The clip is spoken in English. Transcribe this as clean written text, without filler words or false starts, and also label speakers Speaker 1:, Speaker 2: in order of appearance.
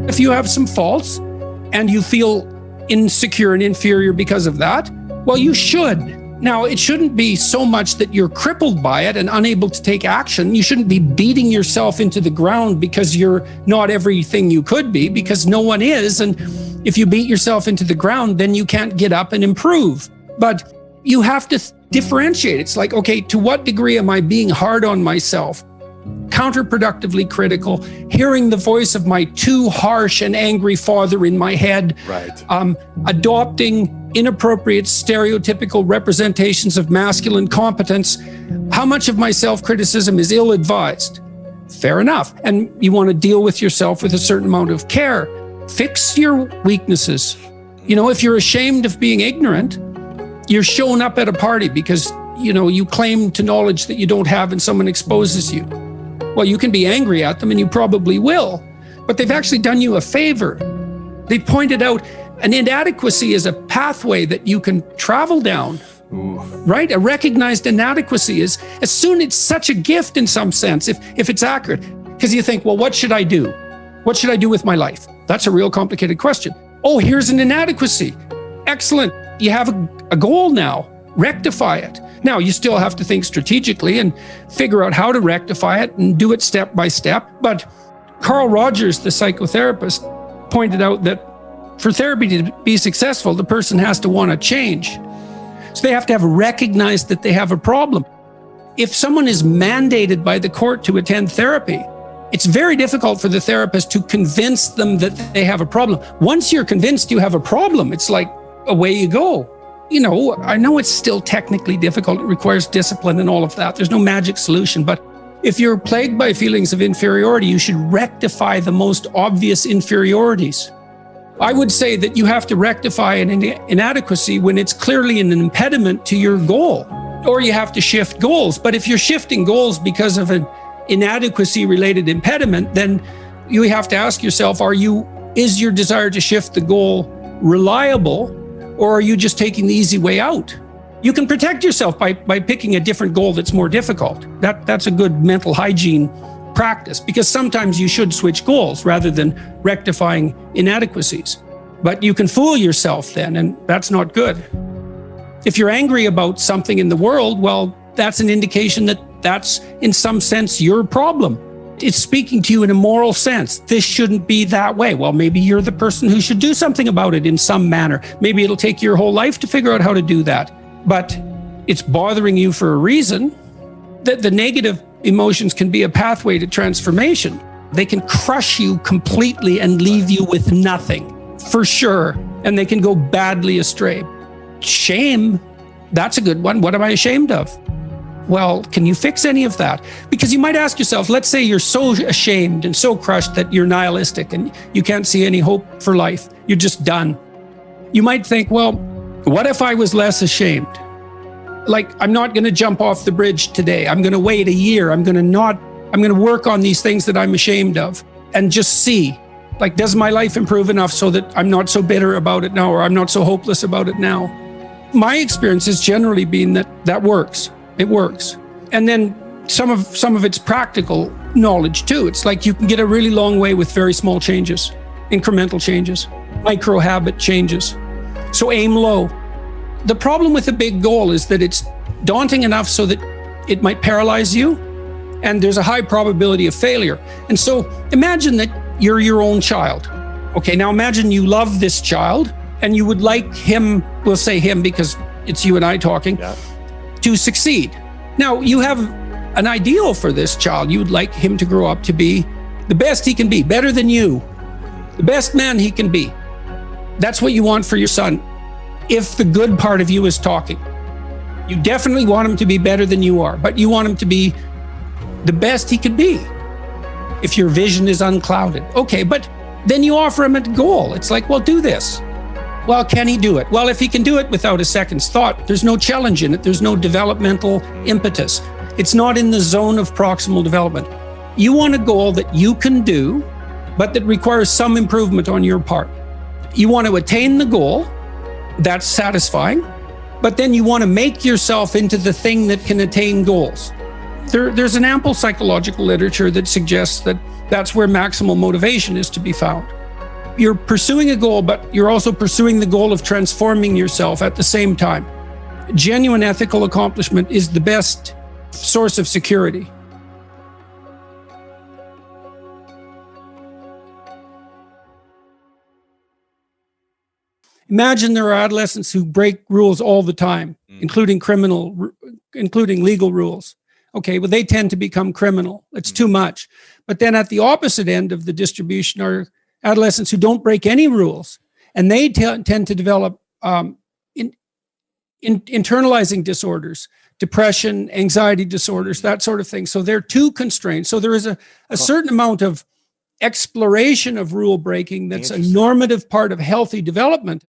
Speaker 1: If you have some faults and you feel insecure and inferior because of that, well, you should. Now, it shouldn't be so much that you're crippled by it and unable to take action. You shouldn't be beating yourself into the ground because you're not everything you could be, because no one is. And if you beat yourself into the ground, then you can't get up and improve. But you have to differentiate. It's like, okay, to what degree am I being hard on myself? Counterproductively critical, hearing the voice of my too harsh and angry father in my head,
Speaker 2: right.
Speaker 1: Adopting inappropriate stereotypical representations of masculine competence. How much of my self-criticism is ill-advised? Fair enough. And you want to deal with yourself with a certain amount of care. Fix your weaknesses. You know, if you're ashamed of being ignorant, you're showing up at a party because, you know, you claim to knowledge that you don't have and someone exposes you. Well, you can be angry at them, and you probably will, but they've actually done you a favor. They pointed out an inadequacy is a pathway that you can travel down, right? A recognized inadequacy is, as soon it's such a gift in some sense, if it's accurate, because you think, well, what should I do? What should I do with my life? That's a real complicated question. Oh, here's an inadequacy. Excellent. You have a goal now. Rectify it. Now, you still have to think strategically and figure out how to rectify it and do it step by step. But Carl Rogers, the psychotherapist, pointed out that for therapy to be successful, the person has to want to change. So they have to have recognized that they have a problem. If someone is mandated by the court to attend therapy, it's very difficult for the therapist to convince them that they have a problem. Once you're convinced you have a problem, it's like, away you go. You know, I know it's still technically difficult. It requires discipline and all of that. There's no magic solution. But if you're plagued by feelings of inferiority, you should rectify the most obvious inferiorities. I would say that you have to rectify an inadequacy when it's clearly an impediment to your goal, or you have to shift goals. But if you're shifting goals because of an inadequacy-related impediment, then you have to ask yourself, is your desire to shift the goal reliable? Or are you just taking the easy way out? You can protect yourself by picking a different goal that's more difficult. That's a good mental hygiene practice, because sometimes you should switch goals rather than rectifying inadequacies. But you can fool yourself then, and that's not good. If you're angry about something in the world, well, that's an indication that that's in some sense your problem. It's speaking to you in a moral sense. This shouldn't be that way. Well, maybe you're the person who should do something about it in some manner. Maybe it'll take your whole life to figure out how to do that. But it's bothering you for a reason. The negative emotions can be a pathway to transformation. They can crush you completely and leave you with nothing, for sure. And they can go badly astray. Shame, that's a good one. What am I ashamed of? Well, can you fix any of that? Because you might ask yourself, let's say you're so ashamed and so crushed that you're nihilistic and you can't see any hope for life. You're just done. You might think, well, what if I was less ashamed? Like, I'm not going to jump off the bridge today. I'm going to wait a year. I'm going to work on these things that I'm ashamed of and just see, like, does my life improve enough so that I'm not so bitter about it now, or I'm not so hopeless about it now? My experience has generally been that works. It works. And then some of it's practical knowledge too. It's like you can get a really long way with very small changes, incremental changes, micro habit changes. So aim low. The problem with a big goal is that it's daunting enough so that it might paralyze you, and there's a high probability of failure. And so imagine that you're your own child. Okay, now imagine you love this child and you would like him, we'll say him because it's you and I talking, to succeed. Now, you have an ideal for this child. You would like him to grow up to be the best he can be, better than you, the best man he can be. That's what you want for your son. If the good part of you is talking, you definitely want him to be better than you are, but you want him to be the best he could be. If your vision is unclouded. Okay, but then you offer him a goal. It's like, well, do this. Well, can he do it? Well, if he can do it without a second's thought, there's no challenge in it. There's no developmental impetus. It's not in the zone of proximal development. You want a goal that you can do, but that requires some improvement on your part. You want to attain the goal. That's satisfying. But then you want to make yourself into the thing that can attain goals. There's an ample psychological literature that suggests that that's where maximal motivation is to be found. you're pursuing a goal, but you're also pursuing the goal of transforming yourself at the same time. Genuine ethical accomplishment is the best source of security. Imagine there are adolescents who break rules all the time, including legal rules. Okay, well, they tend to become criminal. It's too much. But then at the opposite end of the distribution are adolescents who don't break any rules, and they tend to develop internalizing disorders, depression, anxiety disorders, that sort of thing. So they're too constrained. So there is a certain amount of exploration of rule breaking that's a normative part of healthy development.